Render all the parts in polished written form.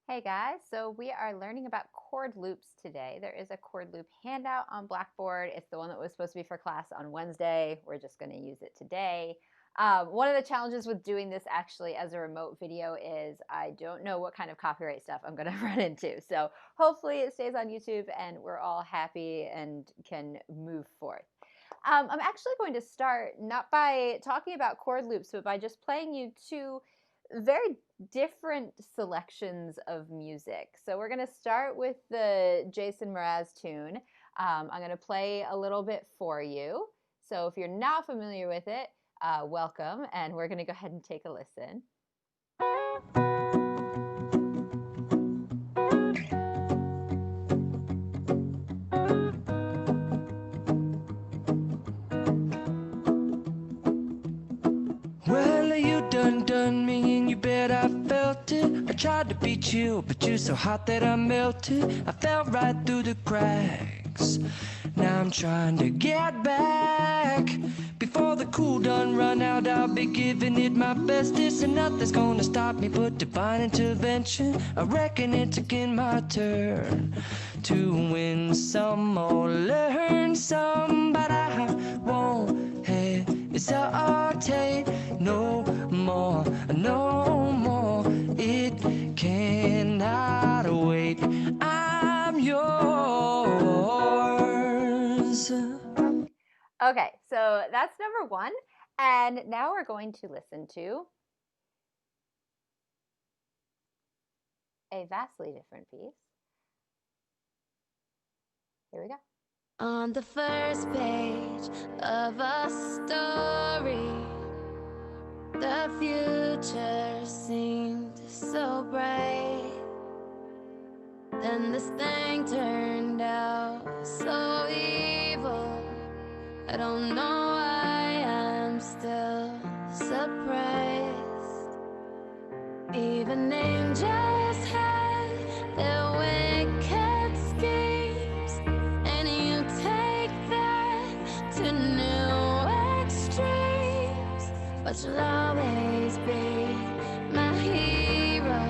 Hey guys, so we are learning about chord loops today. There is a chord loop handout on Blackboard. It's the one that was supposed to be for class on Wednesday. We're just going to use it today. One of the challenges with doing this actually as a remote video is I don't know what kind of copyright stuff I'm going to run into. So hopefully it stays on YouTube and we're all happy and can move forth. I'm actually going to start not by talking about chord loops, but by just playing you two very different selections of music. So we're going to start with the Jason Mraz tune. I'm going to play a little bit for you. So if you're not familiar with it, welcome, and we're going to go ahead and take a listen. Well, you done me and you bet I felt it. I tried to beat you, but you're so hot that I melted. I fell right through the cracks. Now I'm trying to get back. Before the cool done run out, I'll be giving it my bestest. And nothing's gonna stop me but divine intervention. I reckon it's again my turn to win some or learn some, but I won't hesitate no more, no more. It cannot wait. I'm yours. Okay, so that's number one. And now we're going to listen to a vastly different piece. Here we go. On the first page of a story, the future seemed so bright. Then this thing turned out so evil. I don't know why I'm still surprised. Even angels had their wicked schemes, and you take that to new extremes. But you'll always be my hero,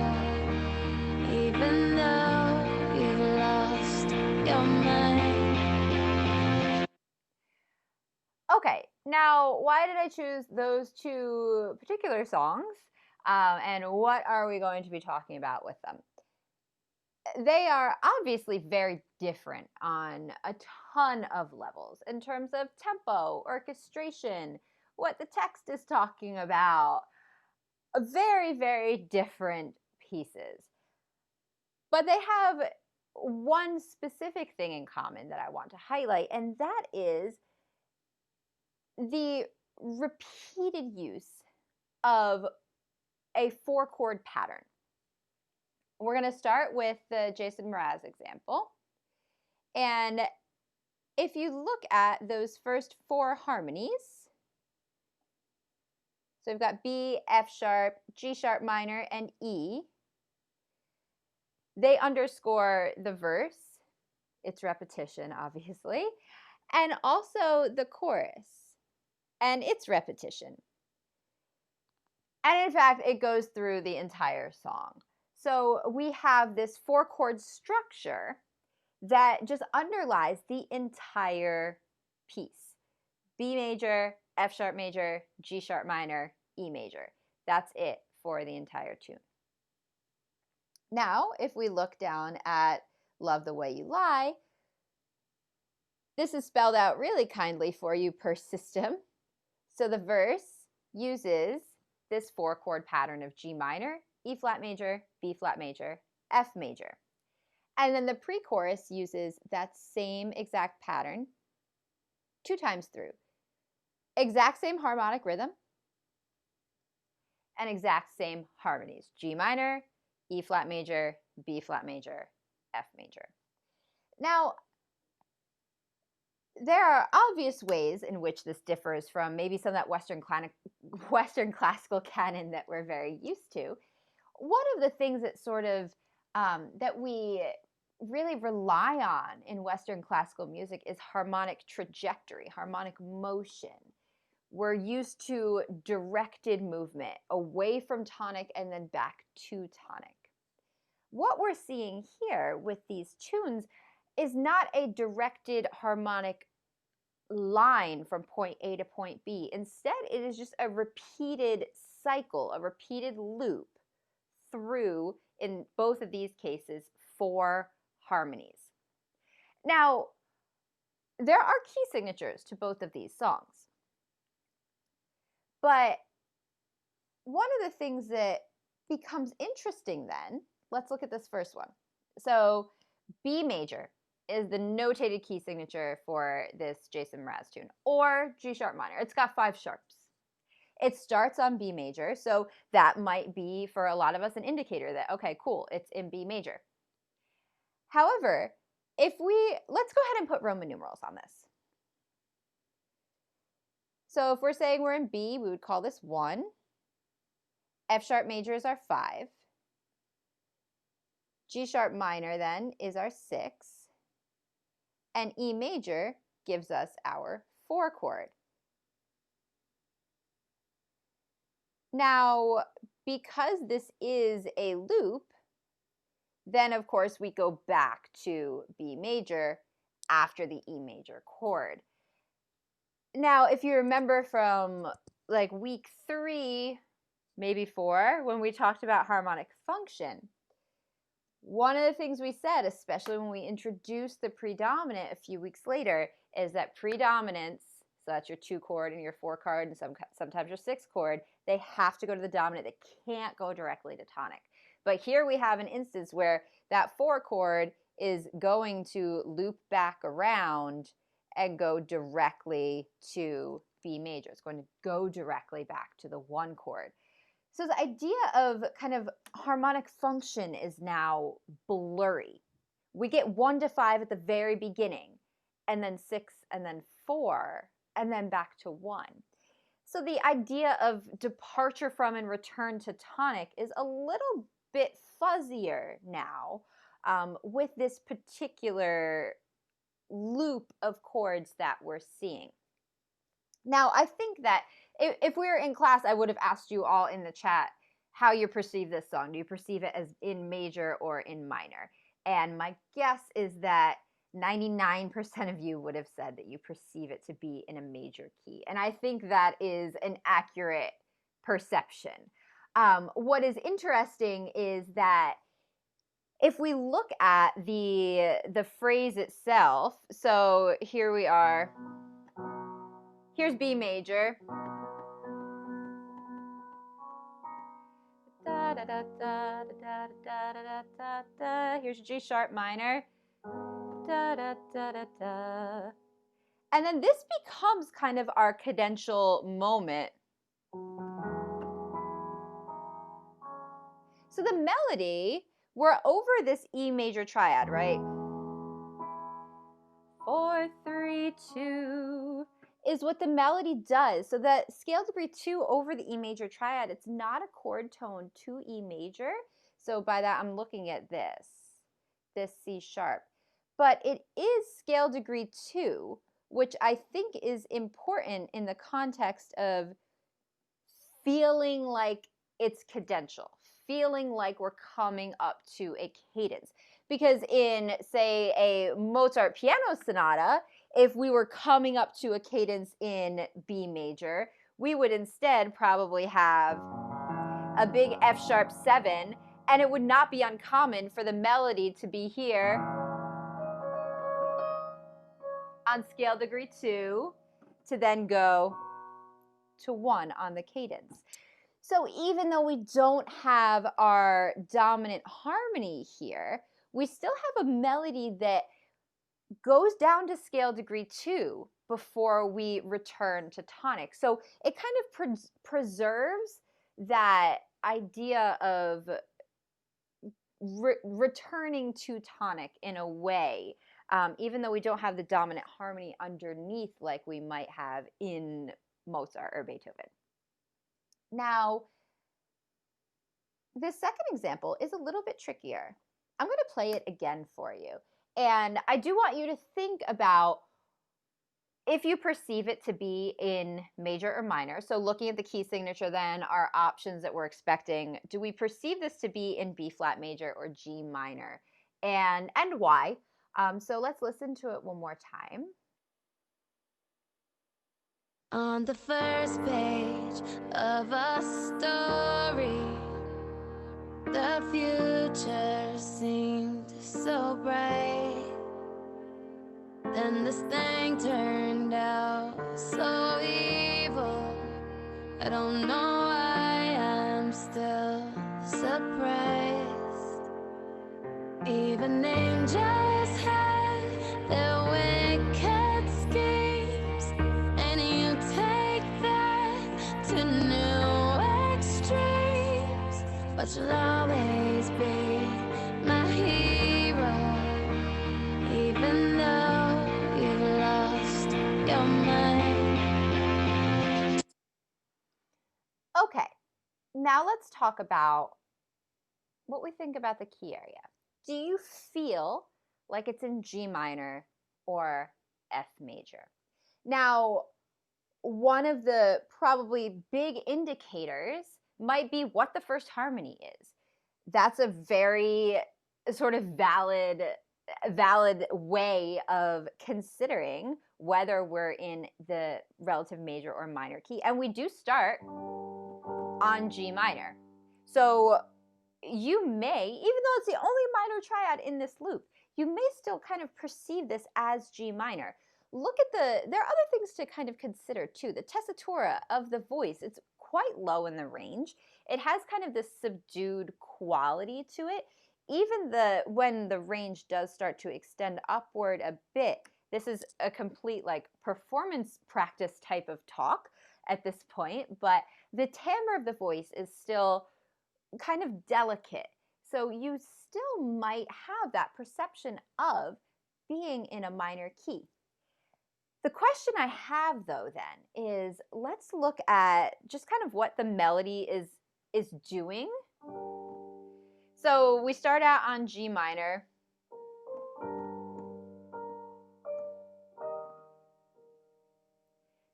even though you've lost your mind. Okay, now why did I choose those two particular songs? And what are we going to be talking about with them? They are obviously very different on a ton of levels in terms of tempo, orchestration, what the text is talking about. Very, very different pieces. But they have one specific thing in common that I want to highlight, and that is the repeated use of a 4-chord pattern. We're going to start with the Jason Mraz example. And if you look at those first 4 harmonies, so we've got B, F sharp, G sharp minor, and E, they underscore the verse, its repetition, obviously, and also the chorus and its repetition. And in fact, it goes through the entire song. So we have this 4-chord structure that just underlies the entire piece. B major, F sharp major, G sharp minor, E major. That's it for the entire tune. Now, if we look down at Love the Way You Lie, this is spelled out really kindly for you per system. So the verse uses this 4-chord pattern of G minor, E flat major, B flat major, F major. And then the pre-chorus uses that same exact pattern 2 times through. Exact same harmonic rhythm and exact same harmonies. G minor, E flat major, B flat major, F major. Now, there are obvious ways in which this differs from maybe some of that Western classical canon that we're very used to. One of the things that sort of that we really rely on in Western classical music is harmonic trajectory, harmonic motion. We're used to directed movement away from tonic and then back to tonic. what we're seeing here with these tunes is not a directed harmonic line from point A to point B. Instead, it is just a repeated cycle, a repeated loop through, in both of these cases, 4 harmonies. Now, there are key signatures to both of these songs. But one of the things that becomes interesting then, let's look at this first one. So B major is the notated key signature for this Jason Mraz tune, or G sharp minor. It's got 5 sharps. It starts on B major, so that might be, for a lot of us, an indicator that, okay, cool, it's in B major. However, let's go ahead and put Roman numerals on this. So if we're saying we're in B, we would call this 1. F sharp major is our 5. G sharp minor then is our 6. And E major gives us our 4 chord. Now, because this is a loop, then of course we go back to B major after the E major chord. Now, if you remember from like week 3, maybe 4, when we talked about harmonic function, one of the things we said, especially when we introduced the predominant a few weeks later, is that predominance, so that's your 2 chord and your 4 chord and sometimes your 6 chord, they have to go to the dominant. They can't go directly to tonic. But here we have an instance where that 4 chord is going to loop back around and go directly to B major. It's going to go directly back to the 1 chord. So the idea of kind of harmonic function is now blurry. We get 1 to 5 at the very beginning, and then 6, and then 4, and then back to 1. So the idea of departure from and return to tonic is a little bit fuzzier now with this particular loop of chords that we're seeing. Now, I think that if we were in class, I would have asked you all in the chat how you perceive this song. Do you perceive it as in major or in minor? And my guess is that 99% of you would have said that you perceive it to be in a major key. And I think that is an accurate perception. What is interesting is that if we look at the phrase itself, so here we are. Here's B major. Da, da, da, da, da, da, da, da, da. Here's G sharp minor. Da, da, da, da, da. And then this becomes kind of our cadential moment. So the melody, we're over this E major triad, right? 4, 3, 2 is what the melody does. So that scale degree 2 over the E major triad, it's not a chord tone to E major. So by that, I'm looking at this C sharp. But it is scale degree 2, which I think is important in the context of feeling like it's cadential, feeling like we're coming up to a cadence. Because in, say, a Mozart piano sonata, if we were coming up to a cadence in B major, we would instead probably have a big F sharp 7, and it would not be uncommon for the melody to be here on scale degree 2 to then go to 1 on the cadence. So even though we don't have our dominant harmony here, we still have a melody that goes down to scale degree 2 before we return to tonic. So it kind of preserves that idea of returning to tonic in a way, even though we don't have the dominant harmony underneath like we might have in Mozart or Beethoven. Now, this second example is a little bit trickier. I'm going to play it again for you. And I do want you to think about, If you perceive it to be in major or minor, so looking at the key signature, then our options that we're expecting, do we perceive this to be in B flat major or G minor? And why? So let's listen to it one more time. On the first page of a story, the future seemed so bright. Then this thing turned out so evil. I don't know why I'm still surprised. Even angels had their wicked schemes, and you take that to new extremes. But you'll always be my hero, even though you've lost your mind. Okay, now let's talk about what we think about the key area. Do you feel like it's in G minor or F major? Now, one of the probably big indicators might be what the first harmony is. That's a very sort of valid way of considering whether we're in the relative major or minor key. And we do start on G minor. So you may, even though it's the only minor triad in this loop, you may still kind of perceive this as G minor. Look at there are other things to kind of consider too. The tessitura of the voice, it's quite low in the range. It has kind of this subdued quality to it. Even when the range does start to extend upward a bit, this is a complete like performance practice type of talk at this point, but the timbre of the voice is still kind of delicate. So you still might have that perception of being in a minor key. The question I have though then is, let's look at just kind of what the melody is doing. So we start out on G minor.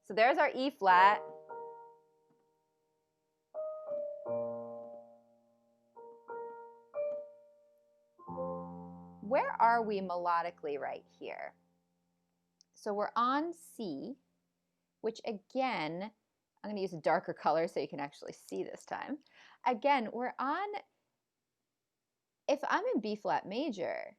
So there's our E flat. Where are we melodically right here? So we're on C, which again, I'm going to use a darker color so you can actually see this time. Again, we're on, if I'm in B flat major,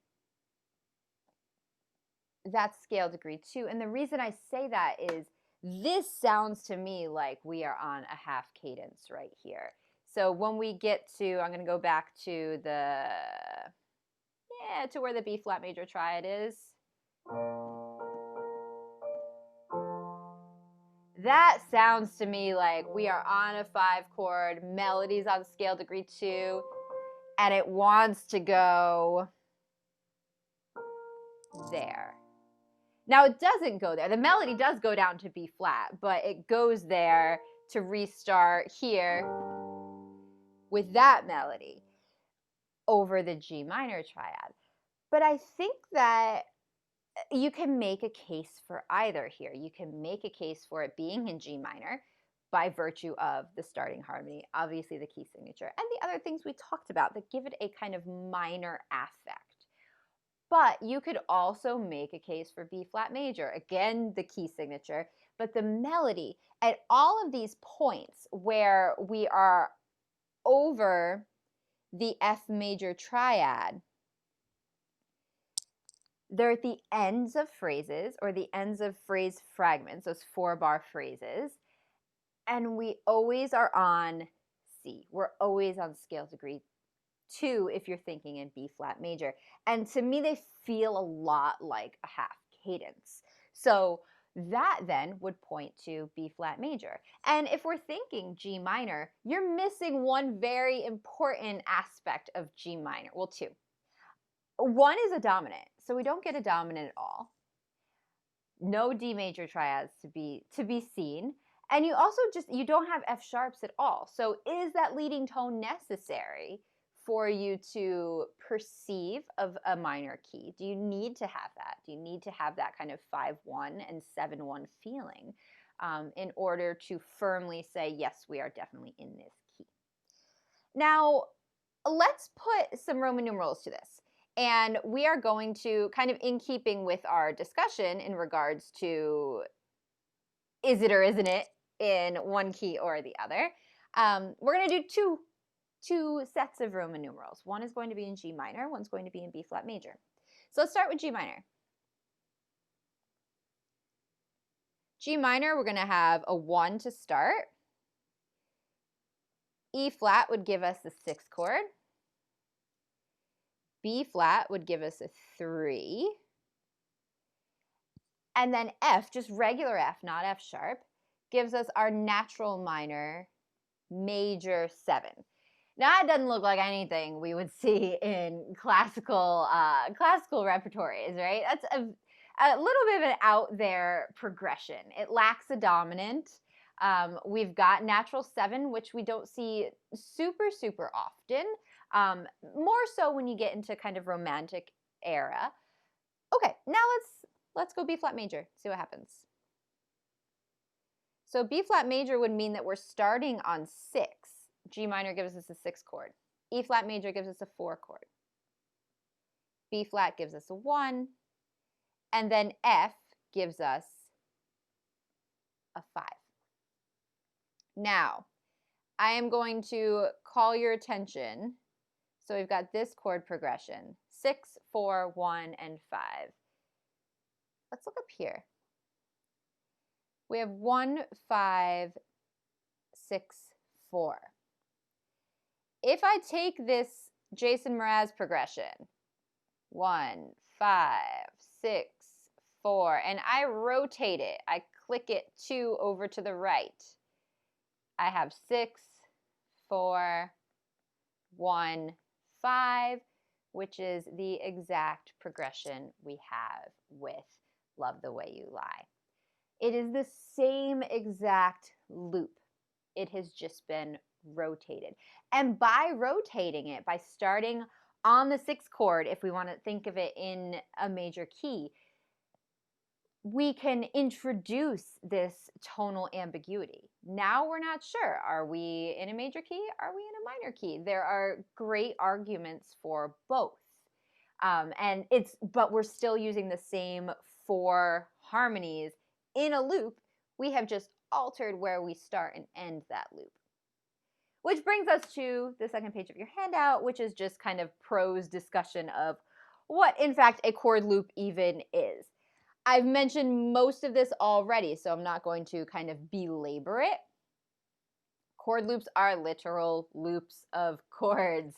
that's scale degree 2. And the reason I say that is this sounds to me like we are on a half cadence right here. So when we get to, I'm going to go back to to where the B flat major triad is. That sounds to me like we are on a 5 chord, melody's on scale degree 2, and it wants to go there. Now it doesn't go there. The melody does go down to B flat, but it goes there to restart here with that melody over the G minor triad. But I think that you can make a case for either here. You can make a case for it being in G minor by virtue of the starting harmony, obviously the key signature, and the other things we talked about that give it a kind of minor affect. But you could also make a case for B flat major, again, the key signature, but the melody at all of these points where we are over the F major triad, they're at the ends of phrases or the ends of phrase fragments, those 4-bar phrases, and we always are on C. We're always on scale degree 2 if you're thinking in B flat major. And to me, they feel a lot like a half cadence. So that then would point to B flat major. And if we're thinking G minor, you're missing one very important aspect of G minor. Well, 2. One is a dominant, so we don't get a dominant at all. No D major triads to be seen. And you also you don't have F sharps at all. So is that leading tone necessary for you to perceive of a minor key? Do you need to have that? Do you need to have that kind of 5-1 and 7-1 feeling in order to firmly say, yes, we are definitely in this key? Now, let's put some Roman numerals to this. And we are going to, kind of in keeping with our discussion in regards to is it or isn't it in one key or the other, we're going to do two sets of Roman numerals. One is going to be in G minor, one's going to be in B flat major. So let's start with G minor. G minor, we're going to have a 1 to start. E flat would give us the 6th chord. B flat would give us a 3. And then F, just regular F, not F sharp, gives us our natural minor major 7. Now that doesn't look like anything we would see in classical repertories, right? That's a little bit of an out there progression. It lacks a dominant. We've got natural 7, which we don't see super often. More so when you get into kind of romantic era. Okay, now let's go B flat major, see what happens. So B flat major would mean that we're starting on 6. G minor gives us a 6 chord. E flat major gives us a 4 chord. B flat gives us a 1. And then F gives us a 5. Now, I am going to call your attention. So we've got this chord progression, 6, 4, 1, and 5. Let's look up here. We have 1, 5, 6, 4. If I take this Jason Mraz progression, 1, 5, 6, 4, and I rotate it, I click it 2 over to the right, I have 6, 4, 1, 5, which is the exact progression we have with Love the Way You Lie. It is the same exact loop. It has just been rotated. And by rotating it, by starting on the 6th chord, if we want to think of it in a major key, we can introduce this tonal ambiguity. Now we're not sure. Are we in a major key? Are we in a minor key? There are great arguments for both. But we're still using the same 4 harmonies in a loop. We have just altered where we start and end that loop. Which brings us to the second page of your handout, which is just kind of prose discussion of what, in fact, a chord loop even is. I've mentioned most of this already, so I'm not going to kind of belabor it. Chord loops are literal loops of chords.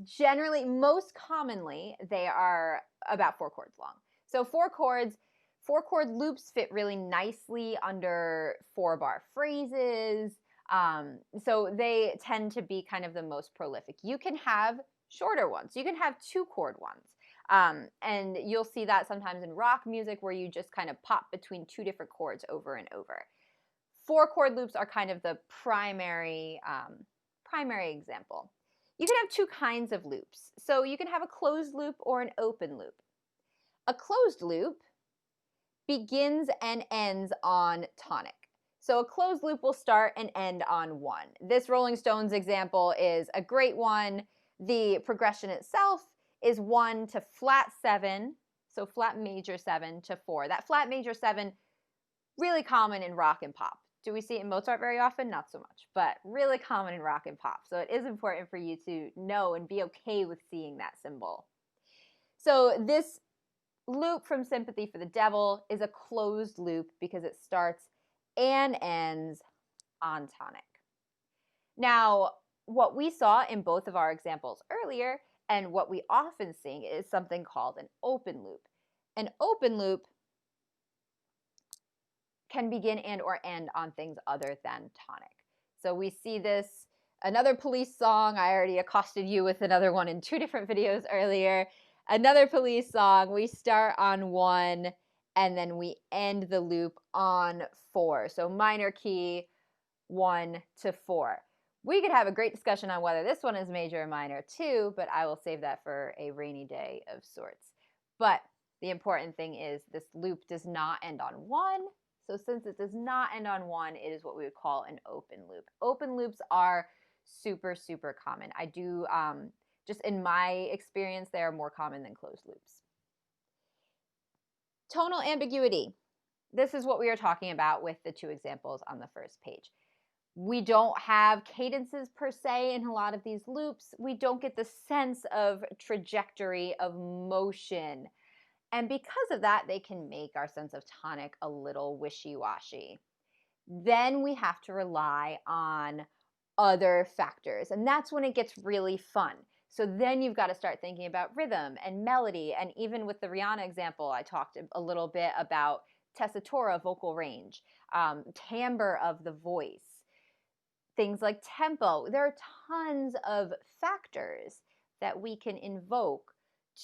Generally, most commonly, they are about 4 chords long. So 4 chord loops fit really nicely under 4-bar phrases. So they tend to be kind of the most prolific. You can have shorter ones. You can have 2 chord ones. And you'll see that sometimes in rock music where you just kind of pop between 2 different chords over and over. 4 chord loops are kind of the primary example. You can have 2 kinds of loops. So you can have a closed loop or an open loop. A closed loop begins and ends on tonic. So a closed loop will start and end on 1. This Rolling Stones example is a great one. The progression itself is 1 to flat 7, so flat major 7 to 4. That flat major 7, really common in rock and pop. Do we see it in Mozart very often? Not so much, but really common in rock and pop. So it is important for you to know and be okay with seeing that symbol. So this loop from Sympathy for the Devil is a closed loop because it starts and ends on tonic. Now, what we saw in both of our examples earlier and what we often sing is something called an open loop. An open loop can begin and or end on things other than tonic. So we see this, another Police song. I already accosted you with another one in 2 different videos earlier. Another Police song, we start on 1 and then we end the loop on 4. So minor key 1 to 4. We could have a great discussion on whether this one is major or minor too, but I will save that for a rainy day of sorts. But the important thing is this loop does not end on 1. So since it does not end on 1, it is what we would call an open loop. Open loops are super, super common. I do, just in my experience, they are more common than closed loops. Tonal ambiguity. This is what we are talking about with the 2 examples on the first page. We don't have cadences per se in a lot of these loops. We don't get the sense of trajectory of motion. And because of that, they can make our sense of tonic a little wishy-washy. Then we have to rely on other factors, and that's when it gets really fun. So then you've got to start thinking about rhythm and melody, and even with the Rihanna example, I talked a little bit about tessitura, vocal range, timbre of the voice, things like tempo. There are tons of factors that we can invoke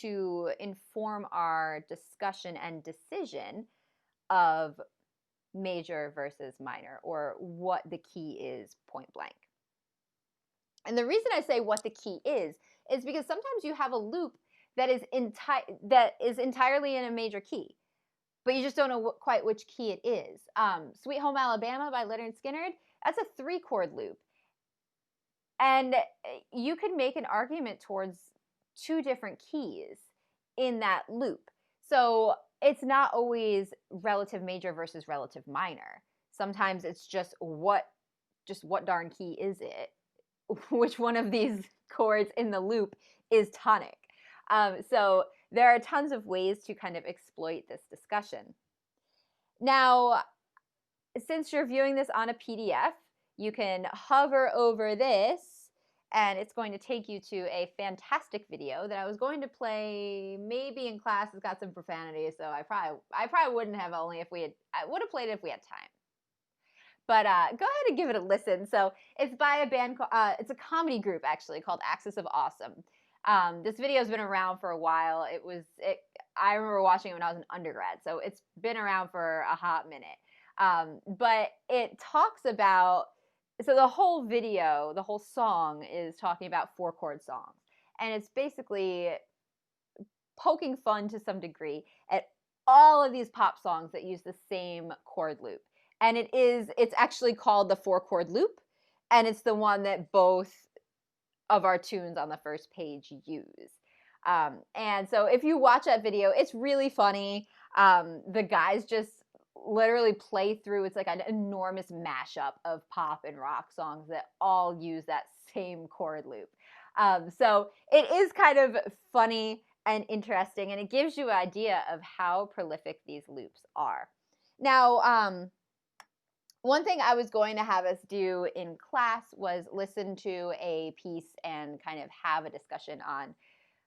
to inform our discussion and decision of major versus minor, or what the key is point blank. And the reason I say what the key is because sometimes you have a loop that is entirely in a major key, but you just don't know quite which key it is. Sweet Home Alabama by Leonard Skinner, that's a 3-chord loop. And you could make an argument towards 2 different keys in that loop. So it's not always relative major versus relative minor. Sometimes it's just what darn key is it? Which one of these chords in the loop is tonic? So there are tons of ways to kind of exploit this discussion. Now, since you're viewing this on a PDF, you can hover over this, and it's going to take you to a fantastic video that I was going to play maybe in class. It's got some profanity, so I probably wouldn't have, I would have played it if we had time. But go ahead and give it a listen. So it's by a band, it's a comedy group actually called Axis of Awesome. This video has been around for a while. I remember watching it when I was an undergrad, so it's been around for a hot minute. But it talks about, so the whole video, the whole song is talking about 4-chord songs. And it's basically poking fun to some degree at all of these pop songs that use the same chord loop. And it's actually called the 4-chord loop. And it's the one that both of our tunes on the first page use. And so if you watch that video, it's really funny. The guys just literally play through, it's like an enormous mashup of pop and rock songs that all use that same chord loop. So it is kind of funny and interesting, and it gives you an idea of how prolific these loops are. Now, one thing I was going to have us do in class was listen to a piece and kind of have a discussion on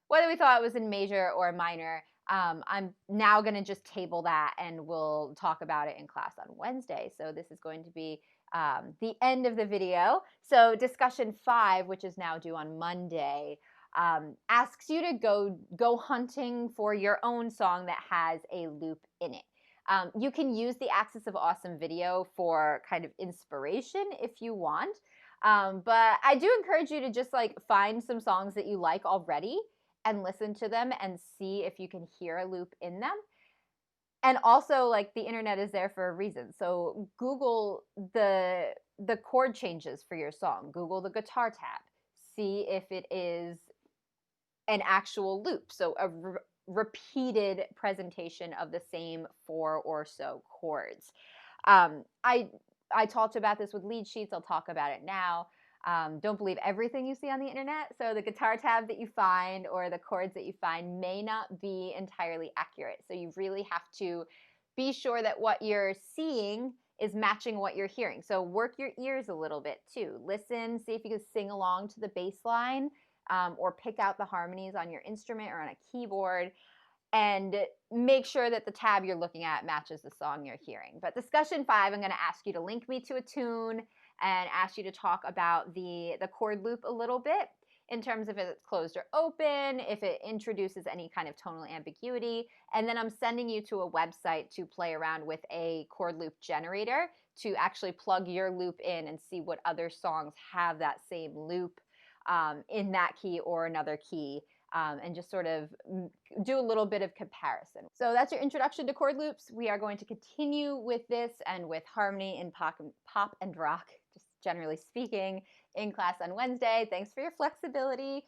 whether we thought it was in major or minor. I'm now going to just table that, and we'll talk about it in class on Wednesday. So this is going to be the end of the video. So discussion 5, which is now due on Monday, asks you to go hunting for your own song that has a loop in it. You can use the Axis of Awesome video for kind of inspiration if you want. But I do encourage you to just find some songs that you like already and listen to them and see if you can hear a loop in them. And also, the internet is there for a reason. So Google the chord changes for your song. Google the guitar tab. See if it is an actual loop. So a repeated presentation of the same 4 or so chords. I talked about this with lead sheets. I'll talk about it now. Don't believe everything you see on the internet. So the guitar tab that you find or the chords that you find may not be entirely accurate. So you really have to be sure that what you're seeing is matching what you're hearing. So work your ears a little bit too. Listen, see if you can sing along to the bass line, or pick out the harmonies on your instrument or on a keyboard, and make sure that the tab you're looking at matches the song you're hearing. But discussion 5, I'm going to ask you to link me to a tune and ask you to talk about the chord loop a little bit. in terms of if it's closed or open, if it introduces any kind of tonal ambiguity. And then I'm sending you to a website to play around with a chord loop generator to actually plug your loop in and see what other songs have that same loop in that key or another key. And just sort of do a little bit of comparison. So that's your introduction to chord loops. We are going to continue with this and with harmony in pop and rock, just generally speaking, in class on Wednesday. Thanks for your flexibility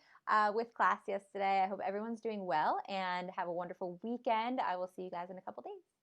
with class yesterday. I hope everyone's doing well and have a wonderful weekend. I will see you guys in a couple days.